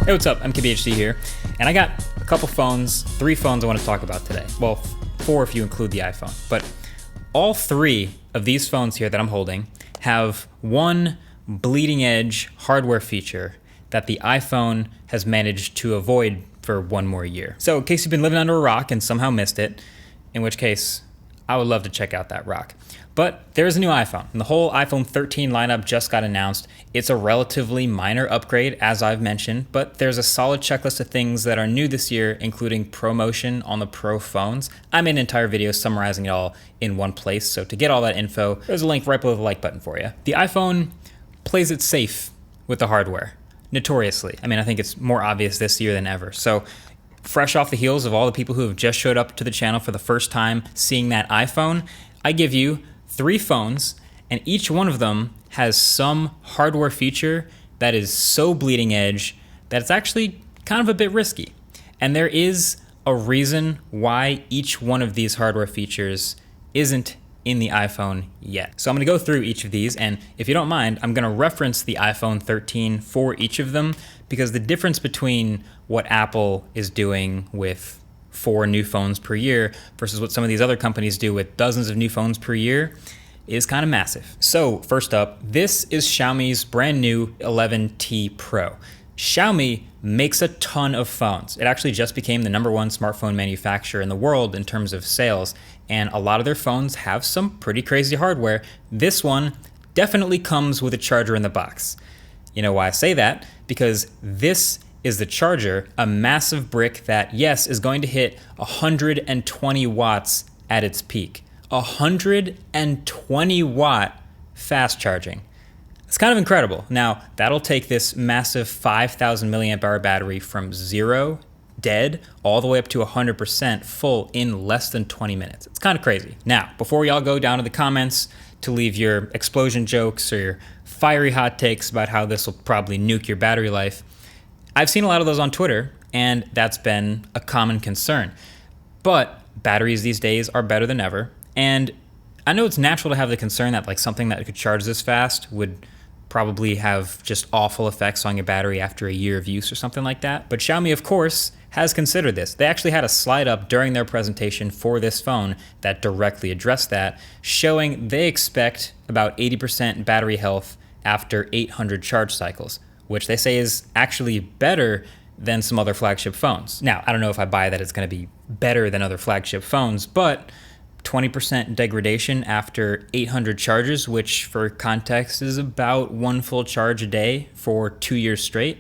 Hey, what's up? I'm KBHD here, and I got a couple phones, 3 phones I want to talk about today. Well, 4 if you include the iPhone. But all 3 of these phones here that I'm holding have one bleeding edge hardware feature that the iPhone has managed to avoid for 1 more year. So in case you've been living under a rock and somehow missed it, in which case I would love to check out that rock. But there's a new iPhone, and the whole iPhone 13 lineup just got announced. It's a relatively minor upgrade, as I've mentioned, but there's a solid checklist of things that are new this year, including promotion on the Pro phones. I made an entire video summarizing it all in one place, so to get all that info, there's a link right below the like button for you. The iPhone plays it safe with the hardware, notoriously. I mean, I think it's more obvious this year than ever. So fresh off the heels of all the people who have just showed up to the channel for the first time seeing that iPhone, I give you 3 phones, and each one of them has some hardware feature that is so bleeding edge that it's actually kind of a bit risky. And there is a reason why each one of these hardware features isn't in the iPhone yet. So I'm gonna go through each of these, and if you don't mind, I'm gonna reference the iPhone 13 for each of them, because the difference between what Apple is doing with 4 new phones per year versus what some of these other companies do with dozens of new phones per year is kind of massive. So first up, this is Xiaomi's brand new 11T Pro. Xiaomi makes a ton of phones. It actually just became the #1 smartphone manufacturer in the world in terms of sales, and a lot of their phones have some pretty crazy hardware. This one definitely comes with a charger in the box. You know why I say that? Because this is the charger, a massive brick that, yes, is going to hit 120 watts at its peak. 120 watt fast charging. It's kind of incredible. Now, that'll take this massive 5,000 milliamp hour battery from 0 dead all the way up to 100% full in less than 20 minutes. It's kind of crazy. Now, before y'all go down to the comments to leave your explosion jokes or your fiery hot takes about how this will probably nuke your battery life, I've seen a lot of those on Twitter, and that's been a common concern. But batteries these days are better than ever, and I know it's natural to have the concern that like something that could charge this fast would probably have just awful effects on your battery after a year of use or something like that. But Xiaomi, of course, has considered this. They actually had a slide up during their presentation for this phone that directly addressed that, showing they expect about 80% battery health after 800 charge cycles, which they say is actually better than some other flagship phones. Now, I don't know if I buy that it's going to be better than other flagship phones, but 20% degradation after 800 charges, which for context is about 1 full charge a day for 2 years straight.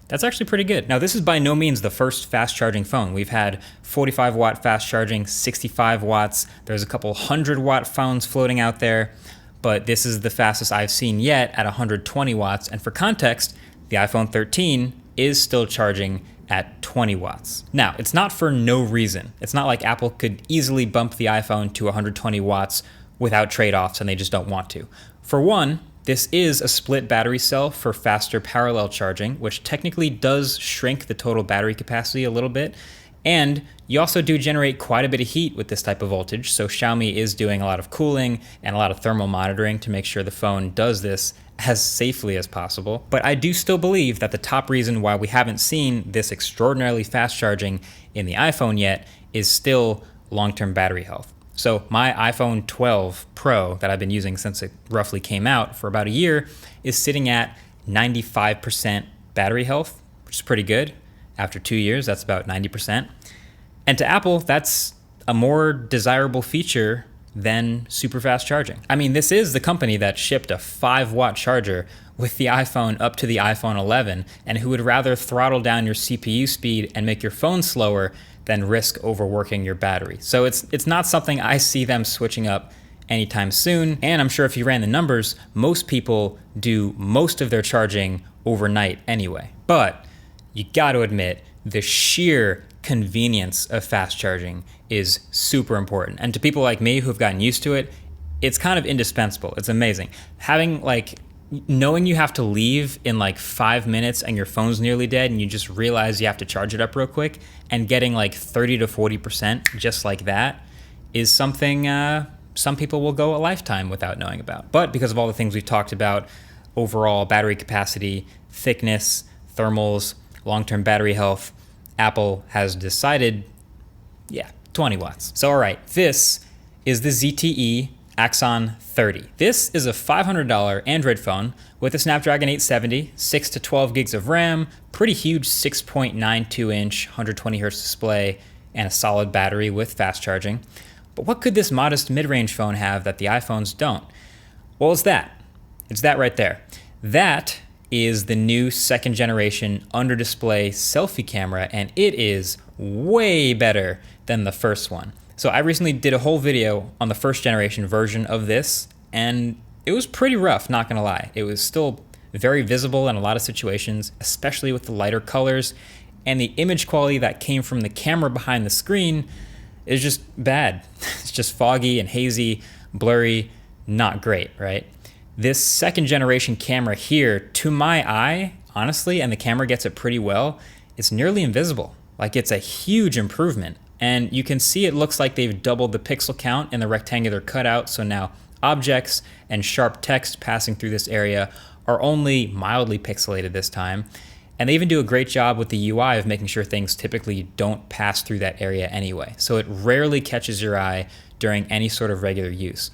That's actually pretty good. Now, this is by no means the first fast charging phone. We've had 45 watt fast charging, 65 watts. There's a couple 100 watt phones floating out there, but this is the fastest I've seen yet at 120 watts. And for context, the iPhone 13 is still charging at 20 watts. Now, it's not for no reason. It's not like Apple could easily bump the iPhone to 120 watts without trade-offs and they just don't want to. For one, this is a split battery cell for faster parallel charging, which technically does shrink the total battery capacity a little bit. And you also do generate quite a bit of heat with this type of voltage, so Xiaomi is doing a lot of cooling and a lot of thermal monitoring to make sure the phone does this as safely as possible. But I do still believe that the top reason why we haven't seen this extraordinarily fast charging in the iPhone yet is still long-term battery health. So my iPhone 12 Pro that I've been using since it roughly came out for about a year is sitting at 95% battery health, which is pretty good. After 2 years, that's about 90%. And to Apple, that's a more desirable feature than super fast charging. I mean, this is the company that shipped a 5 watt charger with the iPhone up to the iPhone 11, and who would rather throttle down your CPU speed and make your phone slower than risk overworking your battery. So it's not something I see them switching up anytime soon. And I'm sure if you ran the numbers, most people do most of their charging overnight anyway. But you got to admit, the sheer convenience of fast charging is super important. And to people like me who've gotten used to it, it's kind of indispensable. It's amazing. Knowing you have to leave in like 5 minutes and your phone's nearly dead and you just realize you have to charge it up real quick, and getting like 30 to 40% just like that is something some people will go a lifetime without knowing about. But because of all the things we've talked about, overall battery capacity, thickness, thermals, long-term battery health, Apple has decided, yeah, 20 watts. So all right, this is the ZTE Axon 30. This is a $500 Android phone with a Snapdragon 870, 6 to 12 gigs of RAM, pretty huge 6.92-inch 120Hz display, and a solid battery with fast charging. But what could this modest mid-range phone have that the iPhones don't? Well, it's that. It's that right there. That is the new second generation under display selfie camera, and it is way better than the first one. So I recently did a whole video on the first generation version of this, and it was pretty rough, not gonna lie. It was still very visible in a lot of situations, especially with the lighter colors, and the image quality that came from the camera behind the screen is just bad. It's just foggy and hazy, blurry, not great, right? This second generation camera here, to my eye, honestly, and the camera gets it pretty well, it's nearly invisible. Like, it's a huge improvement. And you can see it looks like they've doubled the pixel count in the rectangular cutout, so now objects and sharp text passing through this area are only mildly pixelated this time. And they even do a great job with the UI of making sure things typically don't pass through that area anyway. So it rarely catches your eye during any sort of regular use.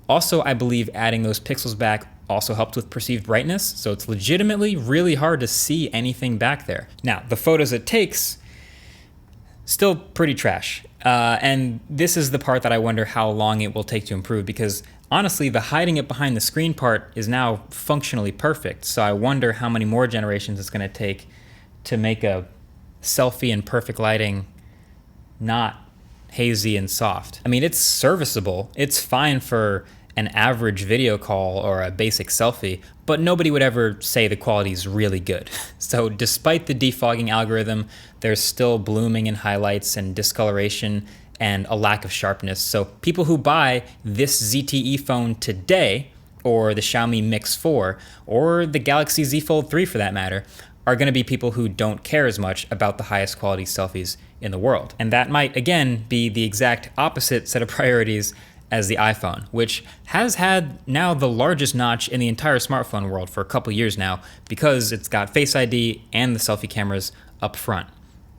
Also, I believe adding those pixels back also helped with perceived brightness, so it's legitimately really hard to see anything back there. Now, the photos it takes, still pretty trash. And this is the part that I wonder how long it will take to improve, because honestly, the hiding it behind the screen part is now functionally perfect. So I wonder how many more generations it's gonna take to make a selfie in perfect lighting not hazy and soft. I mean, it's serviceable. It's fine for an average video call or a basic selfie, but nobody would ever say the quality is really good. So despite the defogging algorithm, there's still blooming in highlights and discoloration and a lack of sharpness. So people who buy this ZTE phone today, or the Xiaomi Mix 4, or the Galaxy Z Fold 3 for that matter, are gonna be people who don't care as much about the highest quality selfies in the world. And that might, again, be the exact opposite set of priorities as the iPhone, which has had now the largest notch in the entire smartphone world for a couple years now, because it's got Face ID and the selfie cameras up front.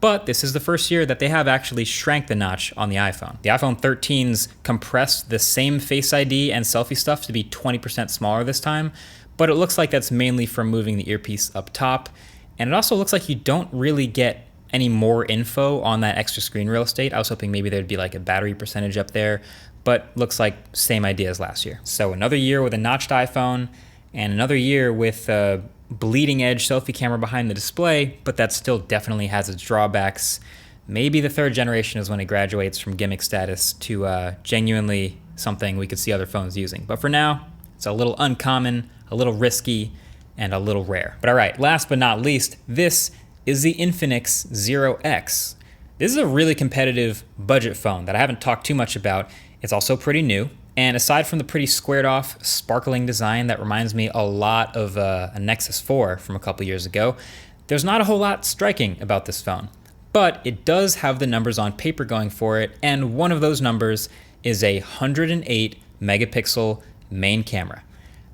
But this is the first year that they have actually shrank the notch on the iPhone. The iPhone 13's compressed the same Face ID and selfie stuff to be 20% smaller this time, but it looks like that's mainly from moving the earpiece up top. And it also looks like you don't really get any more info on that extra screen real estate. I was hoping maybe there'd be like a battery percentage up there, but looks like same idea as last year. So another year with a notched iPhone, and another year with a bleeding edge selfie camera behind the display, but that still definitely has its drawbacks. Maybe the third generation is when it graduates from gimmick status to genuinely something we could see other phones using. But for now, it's a little uncommon, a little risky, and a little rare. But all right, last but not least, this is the Infinix Zero X. This is a really competitive budget phone that I haven't talked too much about. It's also pretty new. And aside from the pretty squared off, sparkling design that reminds me a lot of a Nexus 4 from a couple years ago, there's not a whole lot striking about this phone. But it does have the numbers on paper going for it, and one of those numbers is a 108 megapixel main camera.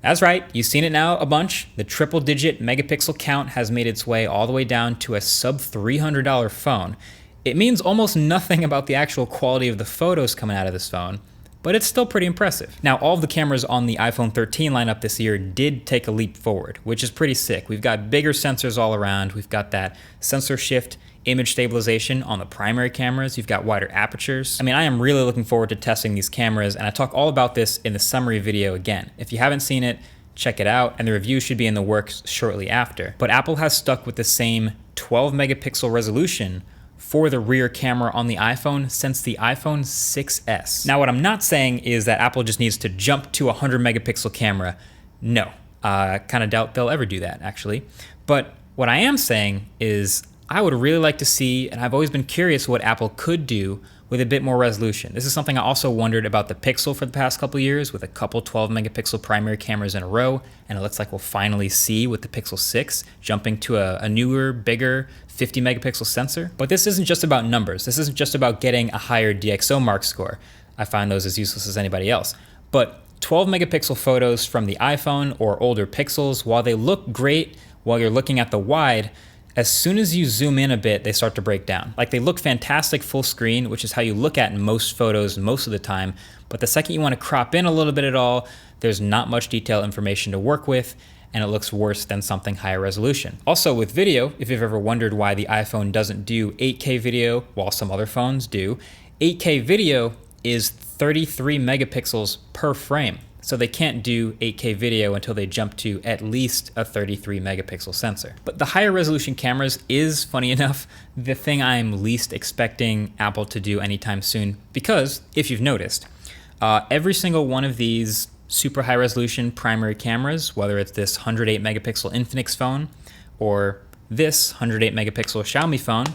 That's right, you've seen it now a bunch. The triple digit megapixel count has made its way all the way down to a sub $300 phone. It means almost nothing about the actual quality of the photos coming out of this phone, but it's still pretty impressive. Now, all of the cameras on the iPhone 13 lineup this year did take a leap forward, which is pretty sick. We've got bigger sensors all around. We've got that sensor shift image stabilization on the primary cameras. You've got wider apertures. I mean, I am really looking forward to testing these cameras, and I talk all about this in the summary video again. If you haven't seen it, check it out, and the review should be in the works shortly after. But Apple has stuck with the same 12 megapixel resolution for the rear camera on the iPhone since the iPhone 6S. Now, what I'm not saying is that Apple just needs to jump to a 100 megapixel camera. No, I kind of doubt they'll ever do that, actually. But what I am saying is I would really like to see, and I've always been curious what Apple could do with a bit more resolution. This is something I also wondered about the Pixel for the past couple years, with a couple 12 megapixel primary cameras in a row, and it looks like we'll finally see with the Pixel 6 jumping to a newer, bigger 50 megapixel sensor. But this isn't just about numbers. This isn't just about getting a higher DxO mark score. I find those as useless as anybody else. But 12 megapixel photos from the iPhone or older Pixels, while they look great while you're looking at the wide, As soon as you zoom in a bit, they start to break down. Like, they look fantastic full screen, which is how you look at in most photos most of the time. But the second you want to crop in a little bit at all, there's not much detail information to work with, and it looks worse than something higher resolution. Also with video, if you've ever wondered why the iPhone doesn't do 8K video while some other phones do, 8K video is 33 megapixels per frame. So they can't do 8K video until they jump to at least a 33 megapixel sensor. But the higher resolution cameras is, funny enough, the thing I'm least expecting Apple to do anytime soon, because if you've noticed, every single one of these super high resolution primary cameras, whether it's this 108 megapixel Infinix phone, or this 108 megapixel Xiaomi phone,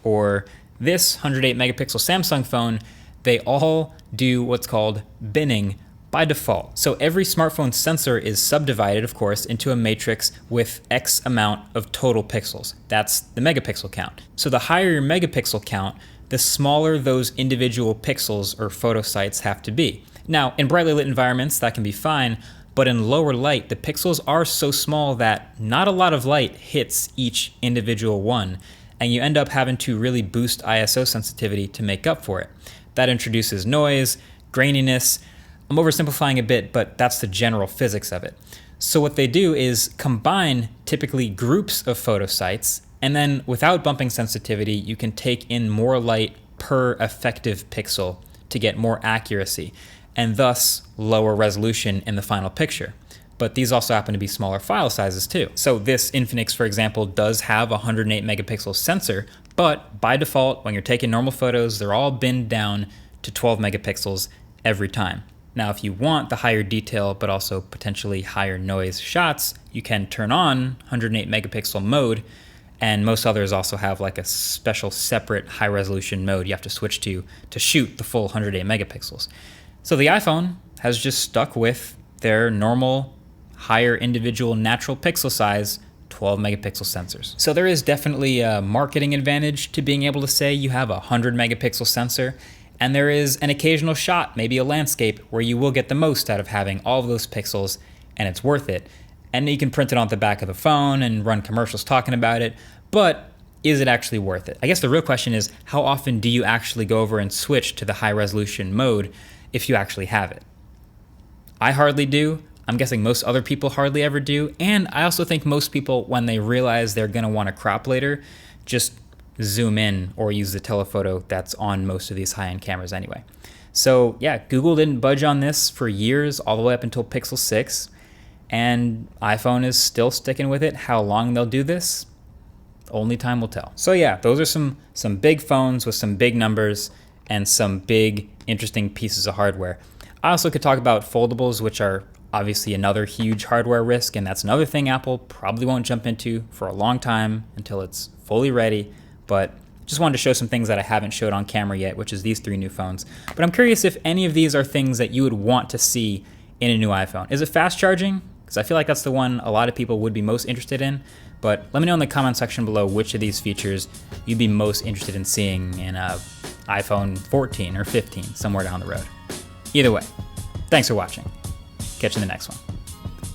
or this 108 megapixel Samsung phone, they all do what's called binning by default. So every smartphone sensor is subdivided, of course, into a matrix with X amount of total pixels. That's the megapixel count. So the higher your megapixel count, the smaller those individual pixels or photo sites have to be. Now, in brightly lit environments, that can be fine, but in lower light, the pixels are so small that not a lot of light hits each individual one, and you end up having to really boost ISO sensitivity to make up for it. That introduces noise, graininess. I'm oversimplifying a bit, but that's the general physics of it. So what they do is combine typically groups of photo sites, and then without bumping sensitivity, you can take in more light per effective pixel to get more accuracy, and thus lower resolution in the final picture. But these also happen to be smaller file sizes too. So this Infinix, for example, does have a 108 megapixel sensor, but by default, when you're taking normal photos, they're all binned down to 12 megapixels every time. Now, if you want the higher detail, but also potentially higher noise shots, you can turn on 108 megapixel mode, and most others also have like a special separate high resolution mode you have to switch to shoot the full 108 megapixels. So the iPhone has just stuck with their normal, higher individual natural pixel size 12 megapixel sensors. So there is definitely a marketing advantage to being able to say you have a 100 megapixel sensor, and there is an occasional shot, maybe a landscape, where you will get the most out of having all of those pixels, and it's worth it. And you can print it on the back of the phone and run commercials talking about it, but is it actually worth it? I guess the real question is, how often do you actually go over and switch to the high resolution mode if you actually have it? I hardly do. I'm guessing most other people hardly ever do. And I also think most people, when they realize they're going to want to crop later, just zoom in or use the telephoto that's on most of these high-end cameras anyway. So yeah, Google didn't budge on this for years, all the way up until Pixel 6. And iPhone is still sticking with it. How long they'll do this, only time will tell. So yeah, those are some big phones with some big numbers and some big, interesting pieces of hardware. I also could talk about foldables, which are obviously another huge hardware risk, and that's another thing Apple probably won't jump into for a long time until it's fully ready. But just wanted to show some things that I haven't showed on camera yet, which is these 3 new phones. But I'm curious if any of these are things that you would want to see in a new iPhone. Is it fast charging? Because I feel like that's the one a lot of people would be most interested in. But let me know in the comment section below which of these features you'd be most interested in seeing in a iPhone 14 or 15, somewhere down the road. Either way, thanks for watching. Catch you in the next one.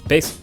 Peace.